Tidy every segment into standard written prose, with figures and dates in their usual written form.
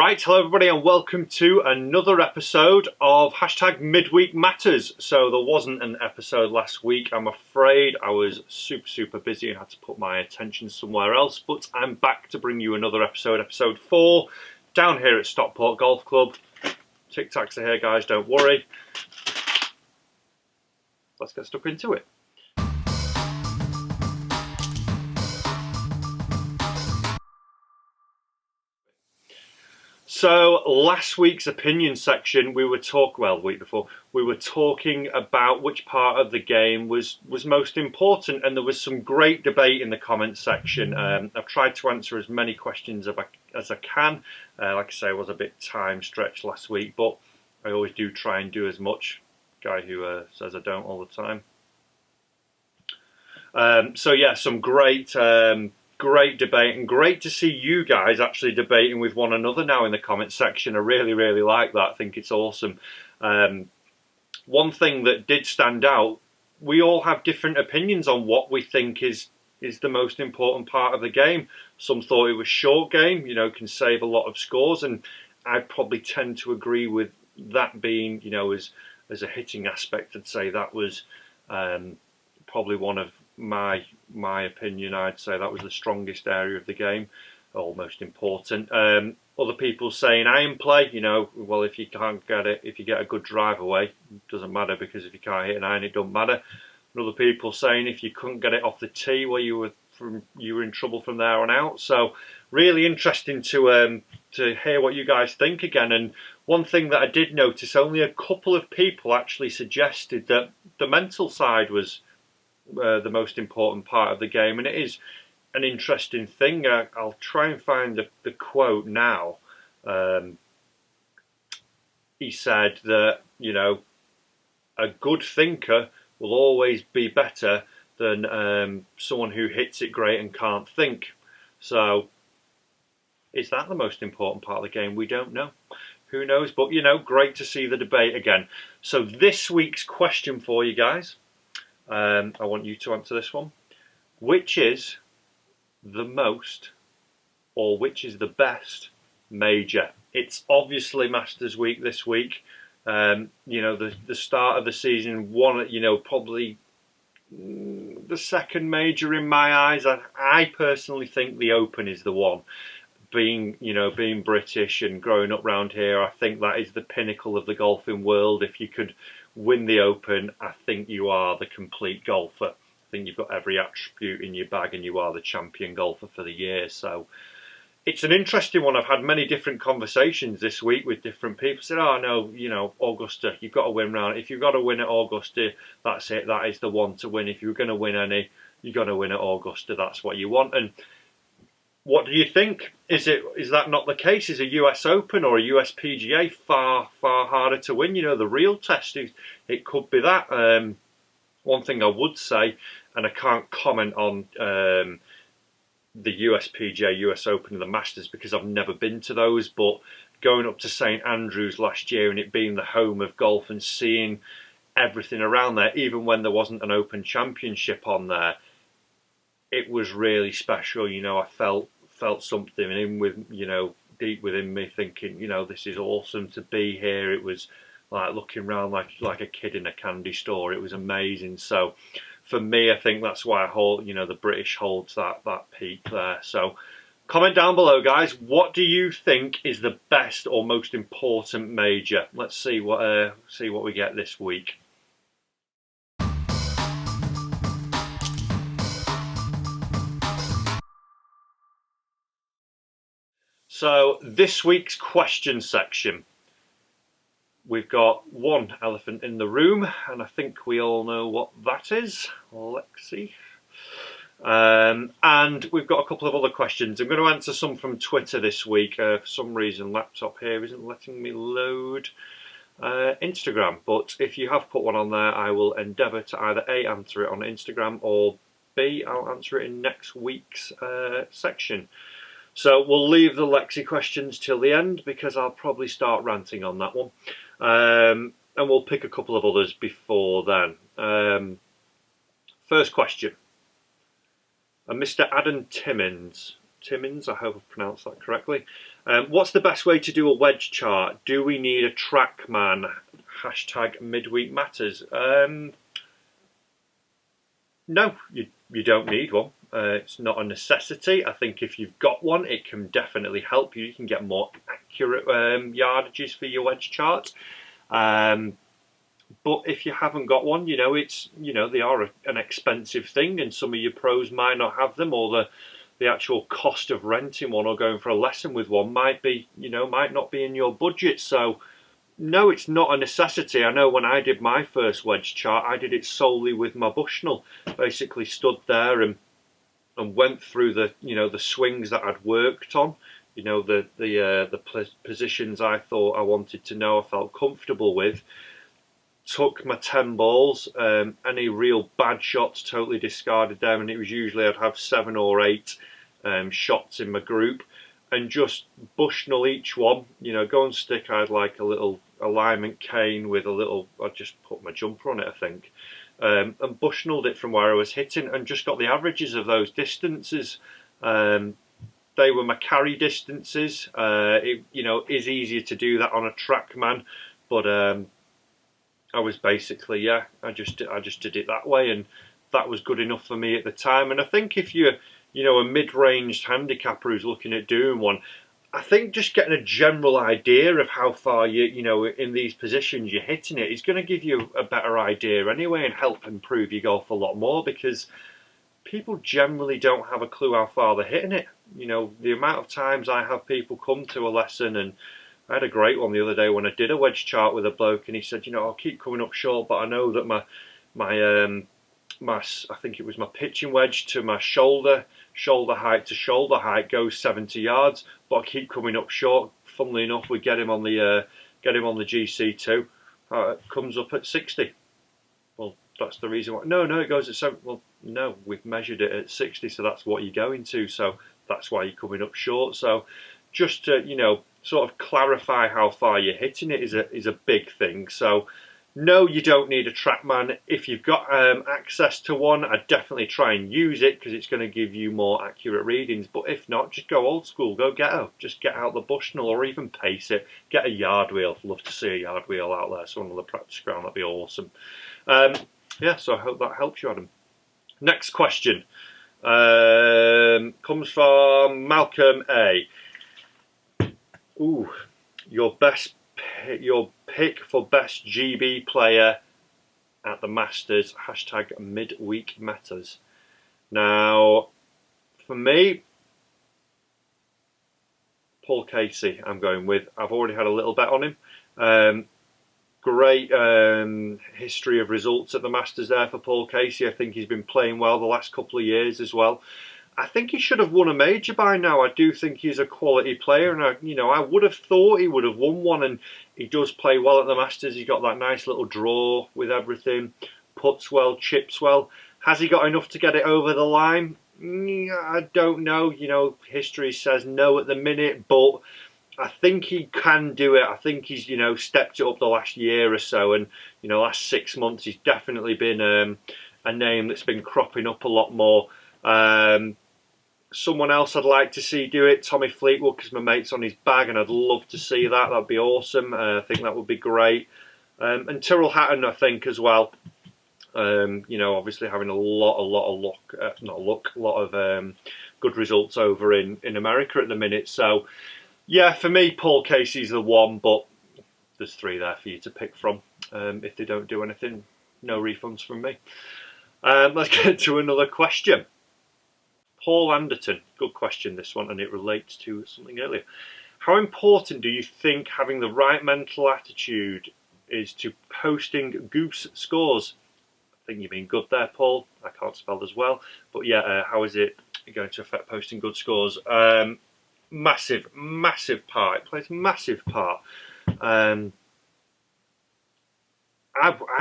Right, hello everybody and welcome to another episode of Hashtag Midweek Matters. So there wasn't an episode last week, I'm afraid. I was super busy and had to put my attention somewhere else, but I'm back to bring you another episode, episode 4, down here at Stockport Golf Club. Tic Tacs are here guys, don't worry. Let's get stuck into it. So last week's opinion section, the week before, we were talking about which part of the game was most important, and there was some great debate in the comments section. I've tried to answer as many questions as I can. Like I say, I was a bit time stretched last week, but I always do try and do as much. Guy who says I don't all the time. So yeah, some great debate, and great to see you guys actually debating with one another now in the comments section. I really like that. I think it's awesome. One thing that did stand out, we all have different opinions on what we think is the most important part of the game. Some thought it was short game, can save a lot of scores, and I probably tend to agree with that being, as a hitting aspect. I'd say that was probably one of my opinion. I'd say that was the strongest area of the game, or most important. Other people saying iron play, well, if you can't get it, if you get a good drive away, it doesn't matter, because if you can't hit an iron, it doesn't matter. And other people saying if you couldn't get it off the tee, well, you were in trouble from there on out. So really interesting to hear what you guys think again. And one thing that I did notice, only a couple of people actually suggested that the mental side was the most important part of the game, and it is an interesting thing. I'll try and find the quote now. He said that a good thinker will always be better than someone who hits it great and can't think. So is that the most important part of the game? We don't know. Who knows? But great to see the debate again. So this week's question for you guys, I want you to answer this one. Which is the most, or which is the best major? It's obviously Masters Week this week. The start of the season, probably the second major in my eyes. I personally think the Open is the one. Being British and growing up round here, I think that is the pinnacle of the golfing world. If you could win the Open, I think you are the complete golfer. I think you've got every attribute in your bag and you are the champion golfer for the year. So it's an interesting one. I've had many different conversations this week with different people. Said, oh no, Augusta, you've got to win round. If you've got to win at Augusta, that's it. That is the one to win. If you're going to win any, you've got to win at Augusta. That's what you want. And what do you think? Is that not the case? Is a US Open or a US PGA far harder to win? The real test is, it could be that. One thing I would say, and I can't comment on the US PGA, US Open and the Masters because I've never been to those, but going up to St Andrews last year and it being the home of golf and seeing everything around there, even when there wasn't an Open Championship on there, it was really special. I felt something deep within me, thinking, this is awesome to be here. It was like looking around like a kid in a candy store. It was amazing. So for me, I think that's why I hold, the British holds that peak there. So comment down below, guys. What do you think is the best or most important major? Let's see what we get this week. So this week's question section, we've got one elephant in the room, and I think we all know what that is. Lexi. And we've got a couple of other questions. I'm going to answer some from Twitter this week. For some reason, laptop here isn't letting me load Instagram. But if you have put one on there, I will endeavour to either A, answer it on Instagram, or B, I'll answer it in next week's section. So we'll leave the Lexi questions till the end because I'll probably start ranting on that one. And we'll pick a couple of others before then. First question. Mr. Adam Timmins Timmins, I hope I've pronounced that correctly. What's the best way to do a wedge chart? Do we need a TrackMan? Hashtag midweek matters. No, you don't need one. It's not a necessity. I think if you've got one, it can definitely help you. You can get more accurate yardages for your wedge chart. But if you haven't got one, they are an expensive thing, and some of your pros might not have them, or the actual cost of renting one or going for a lesson with one might not be in your budget. So no, it's not a necessity. I know when I did my first wedge chart, I did it solely with my Bushnell. Basically stood there and went through the swings that I'd worked on, the positions I thought I wanted to know, I felt comfortable with. Took my 10 balls, any real bad shots totally discarded them, and it was usually I'd have 7 or 8 shots in my group, and just Bushnell each one, go and stick. I had like a little alignment cane with I just put my jumper on it, I think, and Bushnelled it from where I was hitting, and just got the averages of those distances. They were my carry distances. It is easier to do that on a TrackMan, but I was basically, I just did it that way, and that was good enough for me at the time. And I think if you're, a mid-ranged handicapper who's looking at doing one, I think just getting a general idea of how far in these positions you're hitting it is going to give you a better idea anyway, and help improve your golf a lot more, because people generally don't have a clue how far they're hitting it. The amount of times I have people come to a lesson, and I had a great one the other day when I did a wedge chart with a bloke, and he said, I'll keep coming up short, but I know that my I think it was my pitching wedge to my shoulder height to shoulder height goes 70 yards, but I keep coming up short. Funnily enough, we get him on the GC2, comes up at 60. Well, that's the reason why. No, it goes at 70. Well, no, we've measured it at 60, so that's what you're going to. So that's why you're coming up short. So just to sort of clarify how far you're hitting it is a big thing. So no, you don't need a TrackMan. If you've got access to one, I'd definitely try and use it, because it's going to give you more accurate readings. But if not, just go old school. Go get out the Bushnell, or even pace it. Get a yard wheel. Love to see a yard wheel out there. So on the practice ground, that'd be awesome. So I hope that helps you, Adam. Next question comes from Malcolm A. Ooh, your pick for best GB player at the Masters, hashtag midweek matters. Now, for me, Paul Casey I'm going with. I've already had a little bet on him. Great history of results at the Masters there for Paul Casey. I think he's been playing well the last couple of years as well. I think he should have won a major by now. I do think he's a quality player, and I would have thought he would have won one, and he does play well at the Masters. He's got that nice little draw with everything, puts well, chips well. Has he got enough to get it over the line? I don't know. History says no at the minute, but I think he can do it. I think he's stepped it up the last year or so, and last 6 months he's definitely been a name that's been cropping up a lot more. Someone else I'd like to see do it, Tommy Fleetwood, because my mate's on his bag, and I'd love to see that. That'd be awesome. I think that would be great. And Tyrrell Hatton, I think, as well. Obviously having a lot of good results over in America at the minute. So, yeah, for me, Paul Casey's the one, but there's 3 there for you to pick from. If they don't do anything, no refunds from me. Let's get to another question. Paul Anderton, good question this one, and it relates to something earlier. How important do you think having the right mental attitude is to posting goose scores? I think you mean good there, Paul. I can't spell as well. But yeah, how is it going to affect posting good scores? Massive part. It plays a massive part. I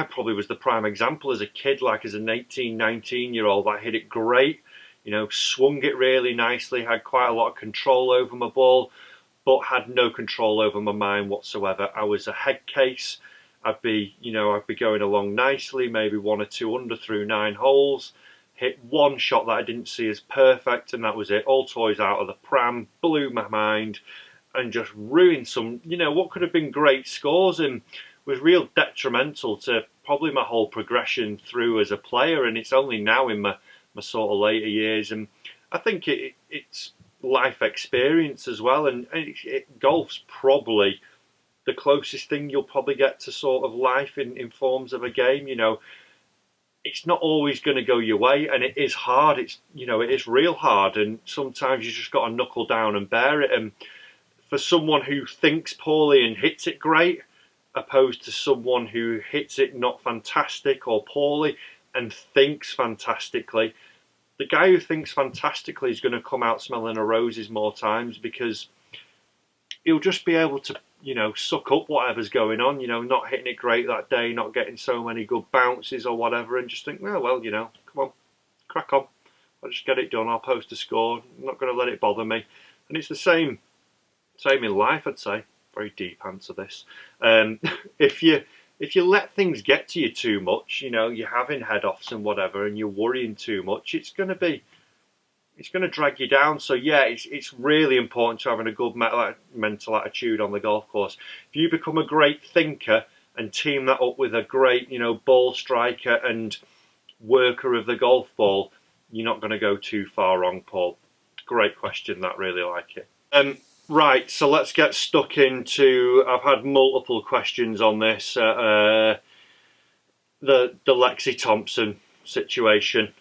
probably was the prime example as a kid, like as an 18, 19-year-old. I hit it great. Swung it really nicely, had quite a lot of control over my ball, but had no control over my mind whatsoever. I was a head case. I'd be going along nicely, maybe 1 or 2 under through 9 holes, hit one shot that I didn't see as perfect, and that was it. All toys out of the pram, blew my mind, and just ruined some, what could have been great scores, and was real detrimental to probably my whole progression through as a player. And it's only now in my sort of later years, and I think it's life experience as well, and golf's probably the closest thing you'll probably get to sort of life in forms of a game. It's not always going to go your way, and it is hard. It is real hard, and sometimes you just got to knuckle down and bear it. And for someone who thinks poorly and hits it great, opposed to someone who hits it not fantastic or poorly and thinks fantastically, the guy who thinks fantastically is going to come out smelling of roses more times, because he'll just be able to suck up whatever's going on, not hitting it great that day, not getting so many good bounces or whatever, and just think, well, come on, crack on, I'll just get it done, I'll post a score, I'm not going to let it bother me. And it's the same in life, I'd say. Very deep answer this. If you let things get to you too much, you're having head-offs and whatever, and you're worrying too much, it's going to drag you down. So yeah, it's really important to having a good mental attitude on the golf course. If you become a great thinker and team that up with a great, ball striker and worker of the golf ball, you're not going to go too far wrong, Paul. Great question, that, really like it. Right, so let's get stuck into, I've had multiple questions on this, the Lexi Thompson situation.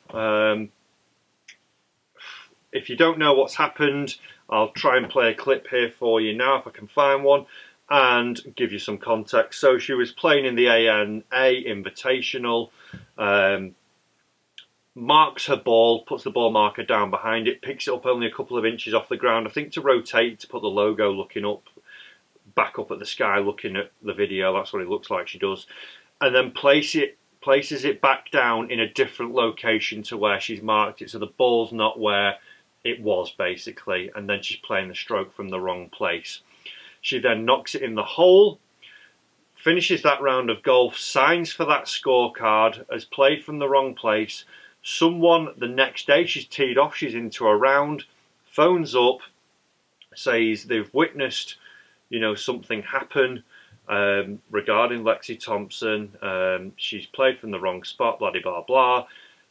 If you don't know what's happened, I'll try and play a clip here for you now if I can find one, and give you some context. So she was playing in the ANA Invitational, marks her ball, puts the ball marker down behind it, picks it up only a couple of inches off the ground, I think to rotate, to put the logo looking up, back up at the sky looking at the video, that's what it looks like she does, and then places it back down in a different location to where she's marked it, so the ball's not where it was basically, and then she's playing the stroke from the wrong place. She then knocks it in the hole, finishes that round of golf, signs for that scorecard as played from the wrong place. Someone the next day, she's teed off, she's into a round, phones up, says they've witnessed, something happen regarding Lexi Thompson. She's played from the wrong spot, blah, blah, blah.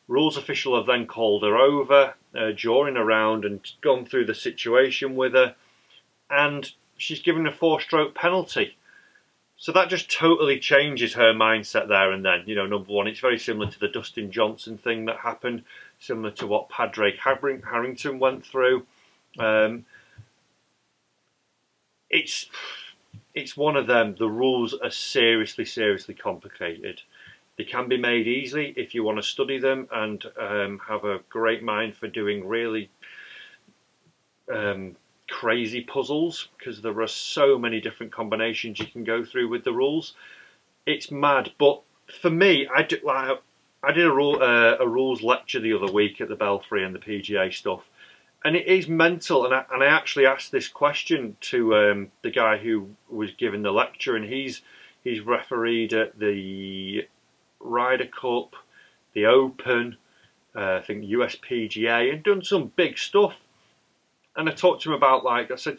Rules official have then called her over during a round and gone through the situation with her, and she's given a 4-stroke penalty. So that just totally changes her mindset there and then. Number one, it's very similar to the Dustin Johnson thing that happened, similar to what Padraig Harrington went through. It's one of them. The rules are seriously, seriously complicated. They can be made easily if you want to study them and have a great mind for doing really crazy puzzles, because there are so many different combinations you can go through with the rules. It's mad. But for me, I did a rules lecture the other week at the Belfry and the PGA stuff, and it is mental. And I actually asked this question to the guy who was giving the lecture, and he's refereed at the Ryder Cup, the Open, I think USPGA, and done some big stuff. And I talked to him about, I said,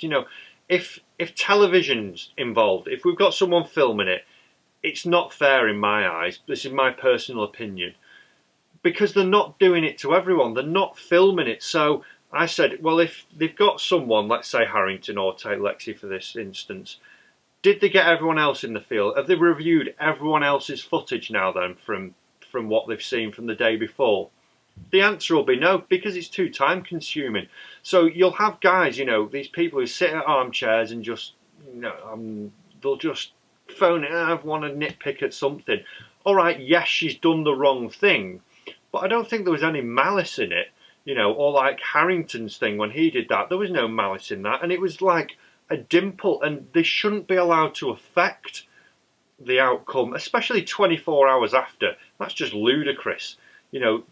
if television's involved, if we've got someone filming it, it's not fair in my eyes. This is my personal opinion, because they're not doing it to everyone. They're not filming it. So I said, well, if they've got someone, let's say Harrington, or take Lexi for this instance, did they get everyone else in the field? Have they reviewed everyone else's footage now then from what they've seen from the day before? The answer will be no, because it's too time consuming. So you'll have guys, these people who sit at armchairs and just, they'll just phone it, I want to nitpick at something. All right, yes, she's done the wrong thing, but I don't think there was any malice in it, or like Harrington's thing when he did that, there was no malice in that, and it was like a dimple, and they shouldn't be allowed to affect the outcome, especially 24 hours after. That's just ludicrous.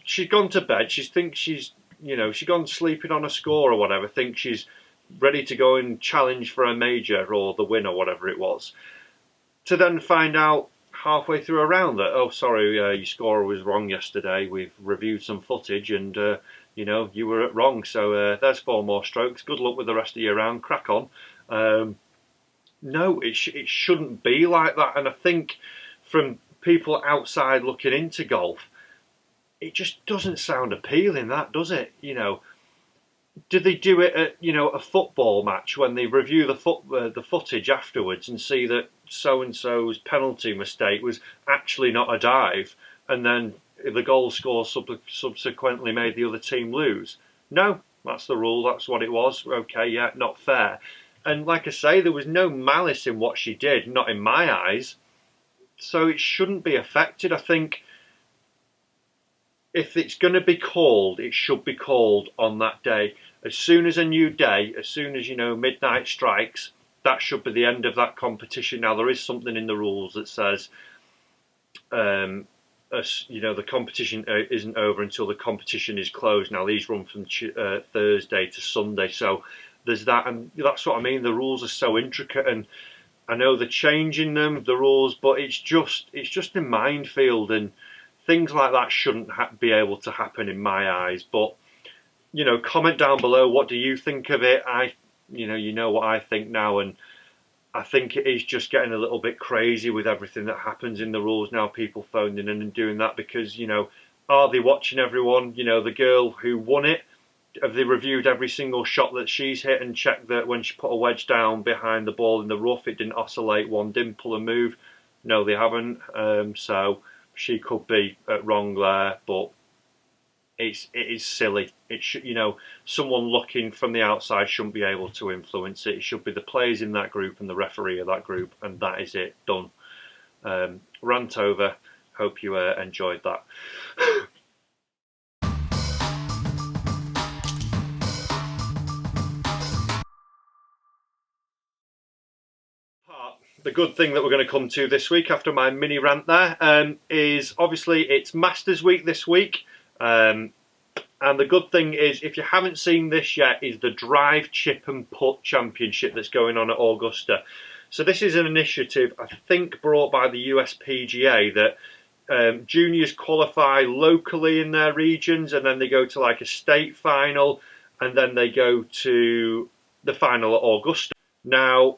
She's gone to bed, she's gone sleeping on a score or whatever, thinks she's ready to go and challenge for a major or the win or whatever it was. To then find out halfway through a round that, oh sorry, your scorer was wrong yesterday, we've reviewed some footage and you know, you were wrong, so there's 4 more strokes, good luck with the rest of your round, crack on. No, it shouldn't be like that, and I think from people outside looking into golf, it just doesn't sound appealing, that, does it? You know, do they do it at, you know, a football match when they review the footage afterwards and see that so and so's penalty mistake was actually not a dive, and then the goal score subsequently made the other team lose? No, that's the rule. That's what it was. Okay, yeah, not fair. And like I say, there was no malice in what she did, not in my eyes. So it shouldn't be affected. I think if it's going to be called, it should be called on that day. As soon as a new day, as soon as, you know, midnight strikes, that should be the end of that competition. Now, there is something in the rules that says, you know, the competition isn't over until the competition is closed. Now, these run from Thursday to Sunday, so there's that, and that's what I mean. The rules are so intricate, and I know they're changing them, the rules, but it's just a minefield, and things like that shouldn't be able to happen in my eyes. But, you know, comment down below, what do you think of it? You know what I think now, and I think it is just getting a little bit crazy with everything that happens in the rules now, people phoning in and doing that, because, you know, are they watching everyone? You know, the girl who won it, have they reviewed every single shot that she's hit and checked that when she put a wedge down behind the ball in the rough, it didn't oscillate one, didn't pull a move? No, they haven't. So she could be wrong there, but it is silly. It should, you know, someone looking from the outside shouldn't be able to influence it. It should be the players in that group and the referee of that group, and that is it. Done. Rant over. Hope you enjoyed that. The good thing that we're going to come to this week after my mini rant there is obviously it's Masters week this week, and the good thing is, if you haven't seen this yet, is the Drive, Chip and Putt Championship that's going on at Augusta. So this is an initiative, I think, brought by the USPGA that juniors qualify locally in their regions, and then they go to like a state final, and then they go to the final at Augusta. Now,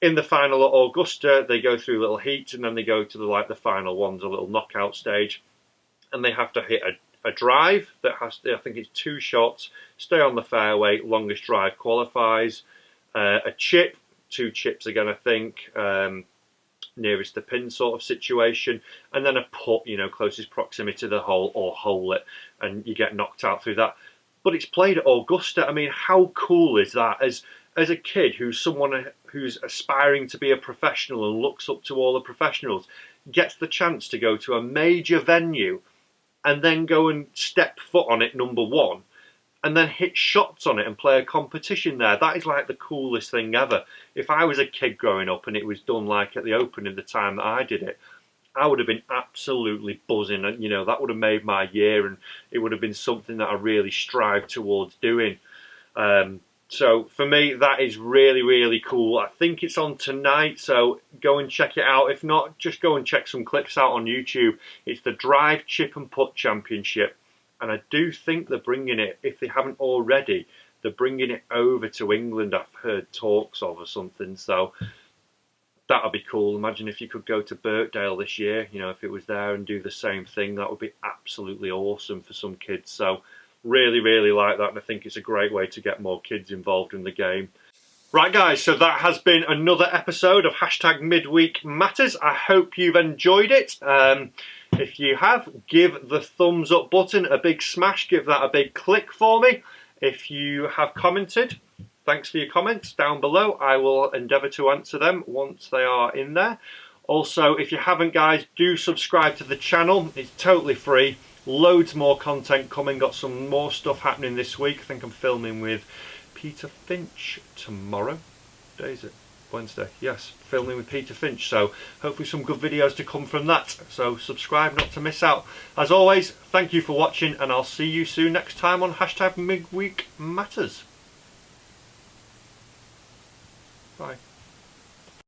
in the final at Augusta, they go through little heats, and then they go to the final ones, a little knockout stage, and they have to hit a drive that has to, I think it's 2 shots, stay on the fairway, longest drive qualifies. A chip, 2 chips again, I think, nearest the pin sort of situation, and then a putt, you know, closest proximity to the hole, or hole it, and you get knocked out through that. But it's played at Augusta. I mean, how cool is that? As a kid who's someone who's aspiring to be a professional and looks up to all the professionals, gets the chance to go to a major venue and then go and step foot on it, number one, and then hit shots on it and play a competition there. That is like the coolest thing ever. If I was a kid growing up and it was done like at the Open in the time that I did it, I would have been absolutely buzzing, and, you know, that would have made my year, and it would have been something that I really strive towards doing. So for me, that is really, really cool. I think it's on tonight, so go and check it out. If not, just go and check some clips out on YouTube. It's the Drive, Chip and Putt Championship, and I do think they're bringing it, if they haven't already, they're bringing it over to England, I've heard talks of or something, so that would be cool. Imagine if you could go to Birkdale this year, you know, if it was there, and do the same thing. That would be absolutely awesome for some kids. So really, really like that, and I think it's a great way to get more kids involved in the game. Right guys, so that has been another episode of Hashtag Midweek Matters. I hope you've enjoyed it. If you have, give the thumbs up button a big smash, give that a big click for me. If you have commented, thanks for your comments down below. I will endeavour to answer them once they are in there. Also, if you haven't guys, do subscribe to the channel. It's totally free. Loads more content coming. Got some more stuff happening this week. I think I'm filming with Peter Finch tomorrow. What day is it? Wednesday. Yes, filming with Peter Finch. So hopefully some good videos to come from that. So subscribe not to miss out. As always, thank you for watching, and I'll see you soon next time on Hashtag Midweek Matters. Bye.